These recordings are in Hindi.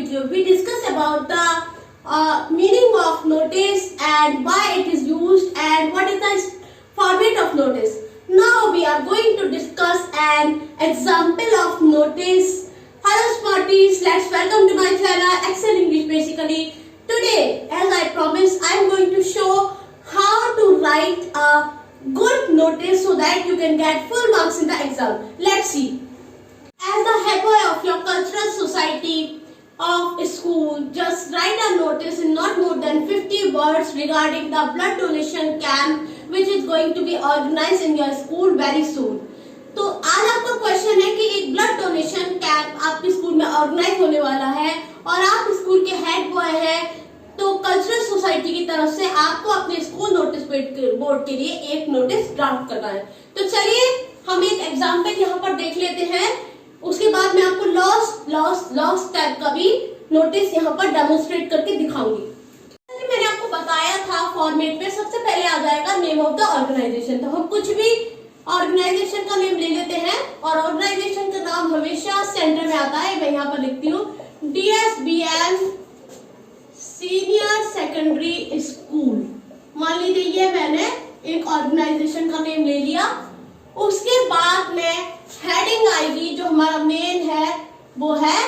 video, we discuss about the meaning of notice and why it is used and what is the format of notice. Now we are going to discuss an example of notice. Hello Smarties, let's welcome to my channel Excel English basically. Today, as I promised, I am going to show how to write a good notice so that you can get full marks in the exam. Let's see. As the head boy of your cultural society of school, just write a notice in not more than 50 words regarding the blood donation camp which is going to be organized in your school very soon. तो आज आपका क्वेश्चन है कि एक ब्लड डोनेशन कैंप आपके स्कूल में ऑर्गेनाइज होने वाला है और आप स्कूल के हेड बॉय हैं, तो कल्चरल सोसाइटी की तरफ से आपको अपने स्कूल नोटिस बोर्ड के लिए एक नोटिस ड्राफ्ट करना है। तो चलिए हम एक एग्जाम्पल यहाँ पर देख लेते हैं, उसके बाद मैं आपको लॉस्ट टाइप का भी नोटिस यहाँ पर डेमोन्स्ट्रेट करके दिखाऊंगी। मैंने आपको बताया था फॉर्मेट में सबसे पहले आ जाएगा नेम ऑफ द ऑर्गेनाइजेशन। तो हम कुछ भी ऑर्गेनाइजेशन का नेम ले लेते हैं और ऑर्गेनाइजेशन का नाम हमेशा सेंटर में आता है। मैं यहाँ पर लिखती हूँ DSBN सीनियर सेकेंडरी स्कूल। मान लीजिए ये मैंने एक ऑर्गेनाइजेशन का नेम ले लिया। उसके बाद में हेडिंग आएगी, जो हमारा मेन है वो है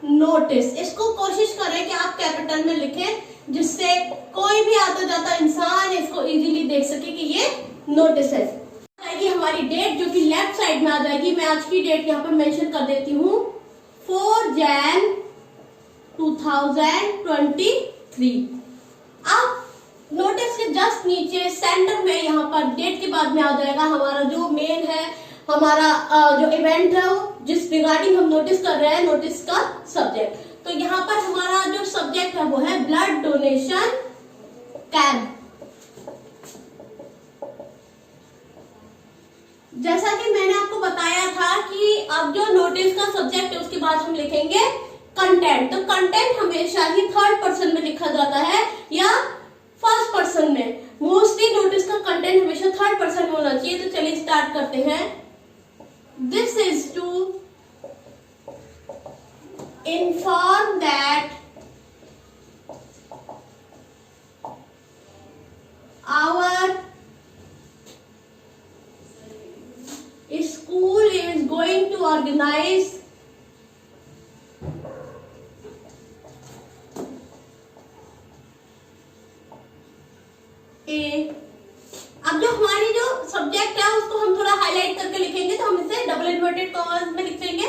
नोटिस। इसको कोशिश करें कि आप कैपिटल में लिखें जिससे कोई भी आता जाता इंसान इसको इजीली देख सके कि ये नोटिस है। आएगी हमारी डेट जो कि लेफ्ट साइड में आ जाएगी। मैं आज की डेट यहाँ पर मेंशन कर देती हूँ 4 Jan 2023। अब नोटिस के जस्ट नीचे सेंटर में यहाँ पर डेट के बाद में आ जाएगा हमारा जो मेन है, हमारा जो इवेंट है जिस रिगार्डिंग हम नोटिस कर रहे हैं, नोटिस का सब्जेक्ट। तो यहाँ पर हमारा जो सब्जेक्ट है वो है ब्लड डोनेशन कैंप। जैसा कि मैंने आपको बताया था कि अब जो नोटिस का सब्जेक्ट है उसके बाद हम लिखेंगे कंटेंट। तो कंटेंट हमेशा ही थर्ड पर्सन में लिखा जाता है या फर्स्ट पर्सन में। मोस्टली नोटिस का कंटेंट हमेशा थर्ड पर्सन में होना चाहिए। तो चलिए स्टार्ट करते हैं। This is to inform that our school is going to organize अब जो हमारी जो सब्जेक्ट है उसको हम थोड़ा हाईलाइट करके लिखेंगे, तो हम इसे डबल इन्वर्टेड कॉमास में लिखेंगे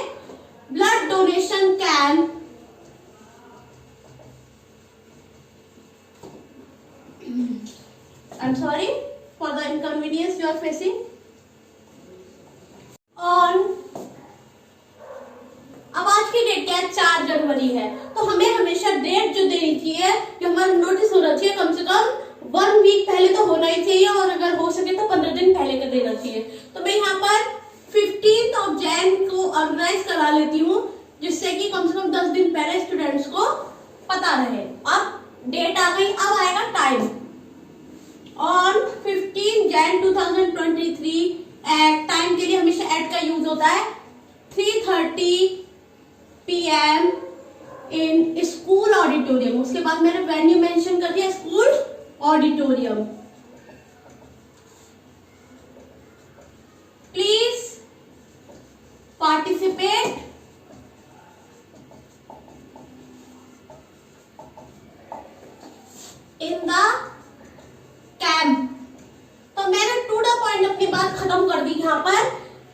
blood donation camp I'm sorry for the inconvenience you are facing on। अब आज की डेट क्या है? 4 जनवरी है। तो हमें हमेशा डेट जो देनी चाहिए, जो हमारा नोटिस होना चाहिए, कम से कम 1 वीक पहले तो होना ही चाहिए और अगर हो सके तो 15 दिन पहले कर देना चाहिए। तो मैं यहाँ पर 15 Jan को ऑर्गेनाइज करा लेती हूँ जिससे कि कम से कम 10 दिन पहले स्टूडेंट्स को पता रहे। अब डेट आ गई, अब आएगा time. On 15 Jan 2023 at time के लिए हमेशा एट का यूज होता है 3:30 PM इन स्कूल ऑडिटोरियम। उसके बाद मैंने वेन्यू मेंशन कर दिया school auditorium. Please participate in the camp. तो मैंने टू द पॉइंट अपनी बात खत्म कर दी यहाँ पर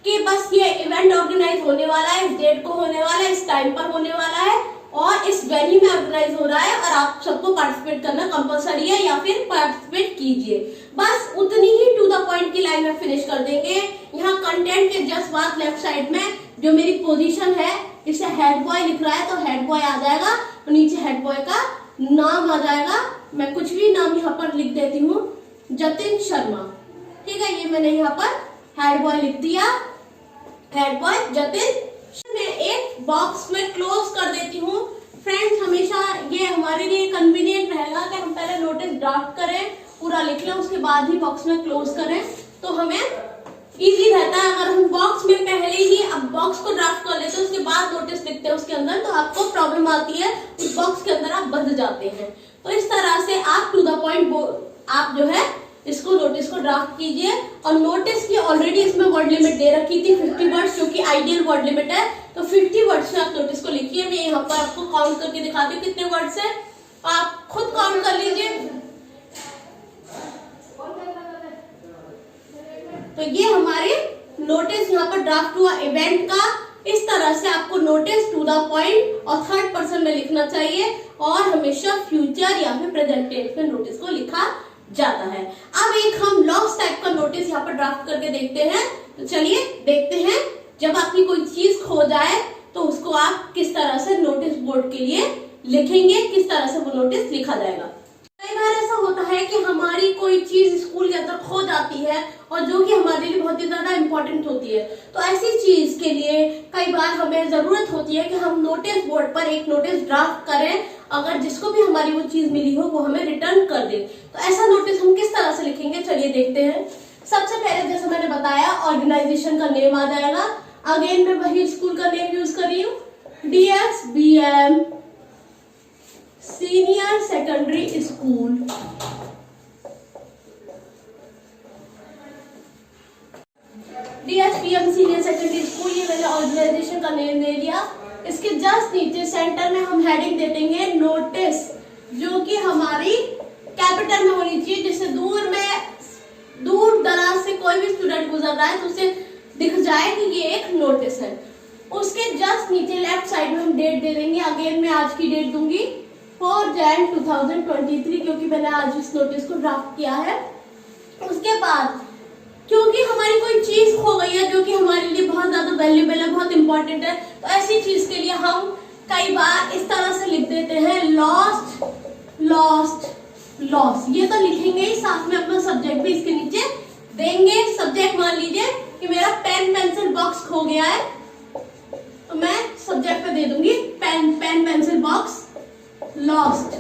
कि बस ये इवेंट ऑर्गेनाइज होने वाला है, इस डेट को होने वाला है, इस टाइम पर होने वाला है और इस वेन्यू में ऑर्गेनाइज हो रहा है और आप सबको पार्टिसिपेट करना कंपलसरी है या फिर पार्टिसिपेट कीजिए। बस उतनी ही टू द पॉइंट की लाइन में फिनिश कर देंगे। यहाँ कंटेंट के जस्ट बाद लेफ्ट साइड में जो मेरी पोजीशन है इसे हेड बॉय लिख रहा है, तो हेड बॉय आ जाएगा और नीचे हेड बॉय का नाम आ जाएगा। मैं कुछ भी नाम यहाँ पर लिख देती हूँ, जतिन शर्मा। ठीक है, ये मैंने यहाँ पर हेड बॉय लिख दिया, हेड बॉय जतिन। मैं एक बॉक्स में क्लोज कर देती हूँ। फ्रेंड्स, हमेशा ये हमारे लिए कन्वीनियंट रहेगा कि हम पहले नोटिस ड्राफ्ट करें, पूरा लिख लें, उसके बाद ही बॉक्स में क्लोज करें, तो हमें इजी रहता है। अगर हम बॉक्स में पहले ही अब बॉक्स को ड्राफ्ट कर लेते हैं उसके बाद नोटिस लिखते हैं उसके अंदर, तो आपको प्रॉब्लम आती है, उस बॉक्स के अंदर आप बंध जाते हैं। तो इस तरह से आप टू द पॉइंट आप जो है इसको नोटिस को ड्राफ्ट कीजिए। और नोटिस की ऑलरेडी इसमें वर्ड लिमिट दे रखी थी 50 वर्ड्स, जो कि आइडियल वर्ड लिमिट है। तो 50 वर्ड्स से आप नोटिस को लिखिए। मैं यहाँ पर आपको काउंट करके दिखाती हूँ कितने वर्ड्स है, आप खुद काउंट कर लीजिए। तो ये हमारे नोटिस यहाँ पर ड्राफ्ट हुआ इवेंट का। इस तरह से आपको नोटिस टू द पॉइंट और थर्ड पर्सन में लिखना चाहिए, और हमेशा फ्यूचर या फिर प्रेजेंट टेंस में नोटिस को लिखा जाता है। अब एक हम लॉस्ट टाइप का नोटिस यहाँ पर ड्राफ्ट करके देखते हैं। तो चलिए देखते हैं, जब आपकी कोई चीज खो जाए तो उसको आप किस तरह से नोटिस बोर्ड के लिए लिखेंगे, किस तरह से वो नोटिस लिखा जाएगा। कई बार ऐसा होता है कि हमारी कोई चीज स्कूल के अंदर खो जाती है और जो कि हमारे लिए बहुत ही ज्यादा इंपॉर्टेंट होती है। तो ऐसी चीज के लिए कई बार हमें जरूरत होती है कि हम नोटिस बोर्ड पर एक नोटिस ड्राफ्ट करें, अगर जिसको भी हमारी वो चीज मिली हो वो हमें रिटर्न कर दे। तो ऐसा नोटिस हम किस तरह से लिखेंगे, चलिए देखते हैं। सबसे पहले जैसे मैंने बताया ऑर्गेनाइजेशन का नेम आ जाएगा। अगेन मैं वही स्कूल का नेम यूज कर रही हूँ, DSBM senior secondary school. DSBM senior secondary school, ये मैंने ऑर्गेनाइजेशन का नेम दे दिया। इसके जस्ट नीचे सेंटर में हम हेडिंग दे देंगे नोटिस, जो कि हमारी कैपिटल में होनी चाहिए, जिससे दूर दराज से कोई भी स्टूडेंट गुजर रहा है तो उसे दिख जाए कि ये एक नोटिस है। उसके जस्ट नीचे लेफ्ट साइड में हम डेट दे देंगे। अगेन मैं आज की डेट दूंगी 4 Jan 2023, क्योंकि मैंने आज इस नोटिस को ड्राफ्ट किया है। उसके बाद क्योंकि हमारी कोई चीज खो गई है जो कि हमारे लिए बहुत ज्यादा वैल्यूएबल है, बहुत इंपॉर्टेंट है, तो ऐसी चीज के लिए हम कई बार इस तरह से लिख देते हैं लॉस्ट लॉस्ट लॉस। ये तो लिखेंगे ही, साथ में अपना सब्जेक्ट भी इसके नीचे देंगे। सब्जेक्ट मान लीजिए कि मेरा पेन पेंसिल बॉक्स खो गया है, तो मैं सब्जेक्ट पे दे दूंगी पेन पेंसिल बॉक्स लॉस्ट।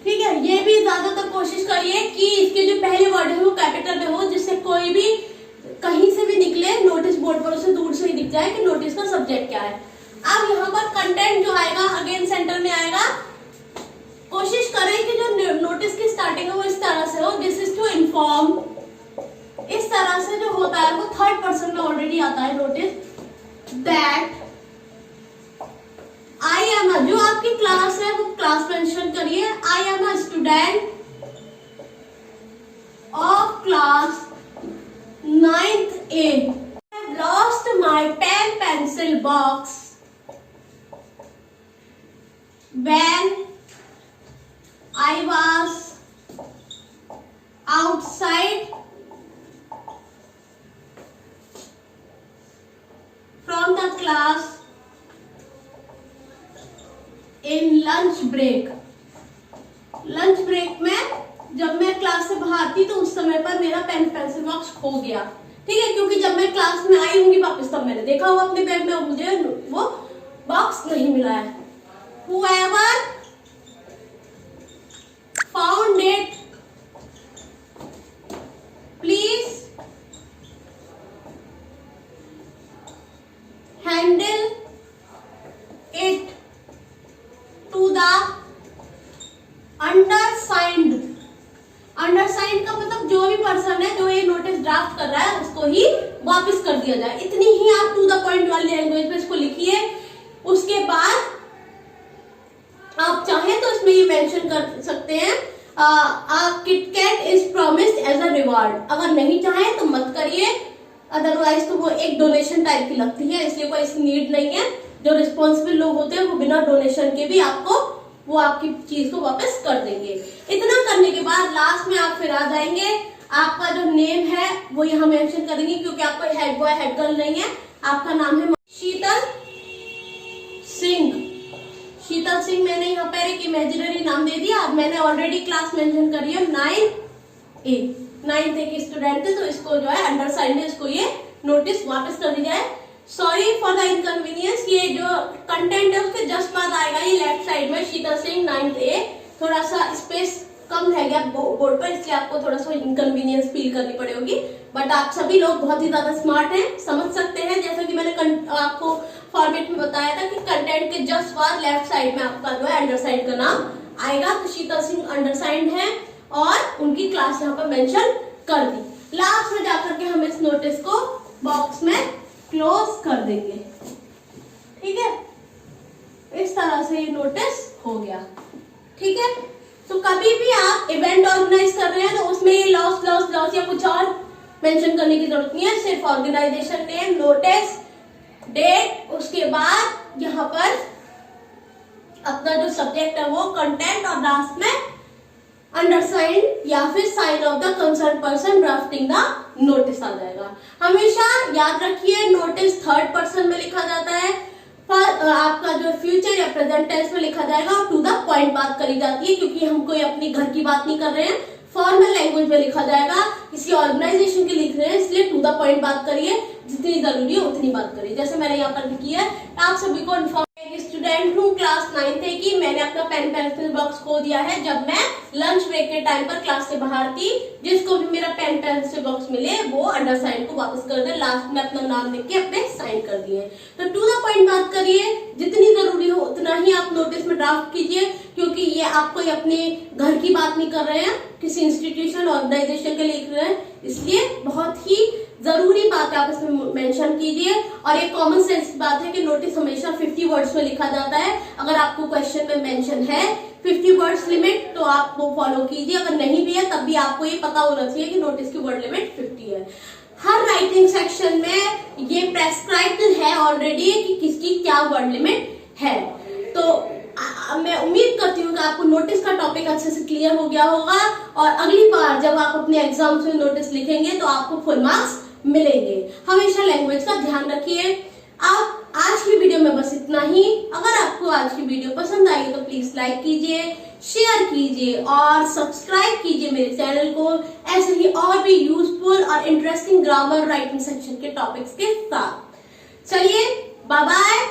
ठीक है, ये भी ज्यादातर कोशिश करिए कि इसके जो पहले वर्ड है वो कैपिटल में हो, जिससे कोई भी कहीं से भी निकले नोटिस बोर्ड पर उसे दूर से ही दिख जाए कि नोटिस का सब्जेक्ट क्या है। अब यहाँ पर कंटेंट जो आएगा अगेन सेंटर में आएगा। कोशिश करें कि जो नोटिस की स्टार्टिंग है वो इस तरह से हो, दिस इज टू इन्फॉर्म। इस तरह से जो होता है वो थर्ड पर्सन में ऑलरेडी आता है notice. That I am a, जो आपकी क्लास है वो क्लास मेंशन करिए। I am a student of class 9th A. I have lost my pen pencil box when I was outside from the class in lunch break. Lunch break में जब मैं क्लास से बाहर थी तो उस समय पर मेरा पेन पेंसिल बॉक्स खो गया। ठीक है, क्योंकि जब मैं क्लास में आई होंगी वापस तब मैंने देखा हुआ अपने बैग में और मुझे वो बॉक्स नहीं मिला है। Whoever found it, please handle it to the undersigned। अंडरसाइंड का मतलब जो भी पर्सन है जो ये नोटिस ड्राफ्ट कर रहा है उसको ही वापस कर दिया जाए। इतनी ही आप टू द पॉइंट वाली लैंग्वेज में इसको लिखिए। उसके बाद आप चाहें तो इसमें ये मेंशन कर सकते हैं KitKat is promised as a reward. अगर नहीं चाहें तो मत करिए, अदरवाइज तो वो एक डोनेशन टाइप की लगती है, इसलिए कोई इसकी नीड नहीं है। जो रिस्पॉन्सिबल लोग होते हैं वो बिना डोनेशन के भी आपको वो आपकी चीज को वापस कर देंगे। इतना करने के बाद लास्ट में आप फिर आ जाएंगे, आपका जो नेम है वो यहाँ मेंशन करेंगे, क्योंकि आपका हेड बॉय हेड गर्ल नहीं है, आपका नाम है शीतल सिंह। शीतल सिंह मैंने यहाँ पर एक इमेजिनरी नाम दे दिया। अब मैंने ऑलरेडी क्लास मेंशन करी है 9th A की स्टूडेंट है, तो इसको जो है अंडरसाइंड है, इसको ये नोटिस वापस कर दी जाए। सॉरी फॉर द इनकन्वीनियंस, ये जो कंटेंट है उसके जस्ट बाद आएगा ये लेफ्ट साइड में शीतल सिंह 9th A। थोड़ा सा स्पेस कम रह गया बोर्ड पर, इसलिए आपको थोड़ा सा इनकन्वीनियंस फील करनी पड़ेगी। बट आप सभी लोग बहुत ही ज्यादा स्मार्ट हैं, समझ सकते हैं। जैसा कि मैंने आपको फॉर्मेट में बताया था कि कंटेंट के जस्ट बाद लेफ्ट साइड में आपका जो है अंडरसाइंड का नाम आएगा। तो शीतल सिंह अंडरसाइंड है और उनकी क्लास यहाँ पर मेंशन कर दी। लास्ट में जाकर के हम इस नोटिस को बॉक्स में क्लोज कर देंगे। ठीक है, इस तरह से ये नोटिस हो गया। ठीक है, तो कभी भी आप इवेंट ऑर्गेनाइज कर रहे हैं तो उसमें ये लॉस या कुछ और मेंशन करने की जरूरत नहीं है। सिर्फ ऑर्गेनाइजेशन नेम, नोटिस, डेट, उसके बाद यहाँ पर अपना जो सब्जेक्ट है वो कंटेंट, और लास्ट में अंडरसाइंड या फिर sign of the concern person drafting the notice आ जाएगा। हमेशा याद रखिए नोटिस थर्ड पर्सन में लिखा जाता है, आपका जो फ्यूचर या प्रेजेंट टेंस में लिखा जाएगा और टू द पॉइंट बात करी जाती है, क्योंकि हम कोई अपनी घर की बात नहीं कर रहे हैं। फॉर्मल लैंग्वेज में लिखा जाएगा, किसी ऑर्गेनाइजेशन की लिख रहे हैं, इसलिए टू द पॉइंट बात करिए, जितनी जरूरी है उतनी बात करिए। जैसे मैंने यहाँ पर लिखी है, आप सभी को इन्फॉर्म स्टूडेंट हूँ क्लास 9th की, मैंने अपना पेन पेंसिल बॉक्स खो दिया है जब मैं लंच ब्रेक के टाइम पर क्लास से बाहर थी। जिसको भी मेरा पेन पेंसिल बॉक्स मिले वो अंडरसाइन को वापस कर दे। लास्ट में अपना नाम लिख के अपने साइन कर दिए। तो टू द पॉइंट बात करिए, जितनी जरूरी हो उतना ही आप नोटिस में ड्राफ्ट कीजिए, क्योंकि ये आप कोई अपने घर की बात नहीं कर रहे हैं, किसी इंस्टीट्यूशन ऑर्गेनाइजेशन के लिख रहे हैं, इसलिए बहुत ही जरूरी बात है आप इसमें मेंशन कीजिए। और एक कॉमन सेंस बात है कि नोटिस हमेशा 50 वर्ड्स में लिखा जाता है। अगर आपको क्वेश्चन में मेंशन है 50 वर्ड्स लिमिट तो आप वो फॉलो कीजिए, अगर नहीं भी है तब भी आपको ये पता होना चाहिए कि नोटिस की वर्ड लिमिट 50 है। हर राइटिंग सेक्शन में ये प्रेस्क्राइब्ड है ऑलरेडी कि किसकी क्या वर्ड लिमिट है। तो मैं उम्मीद करती हूँ कि आपको नोटिस का टॉपिक अच्छे से क्लियर हो गया होगा, और अगली बार जब आप अपने एग्जाम्स में नोटिस लिखेंगे तो आपको फुल मार्क्स मिलेंगे। हमेशा लैंग्वेज का ध्यान रखिए। आप आज की वीडियो में बस इतना ही। अगर आपको आज की वीडियो पसंद आई तो प्लीज लाइक कीजिए, शेयर कीजिए और सब्सक्राइब कीजिए मेरे चैनल को, ऐसे ही और भी यूजफुल और इंटरेस्टिंग ग्रामर राइटिंग सेक्शन के टॉपिक्स के साथ। चलिए, बाय बाय।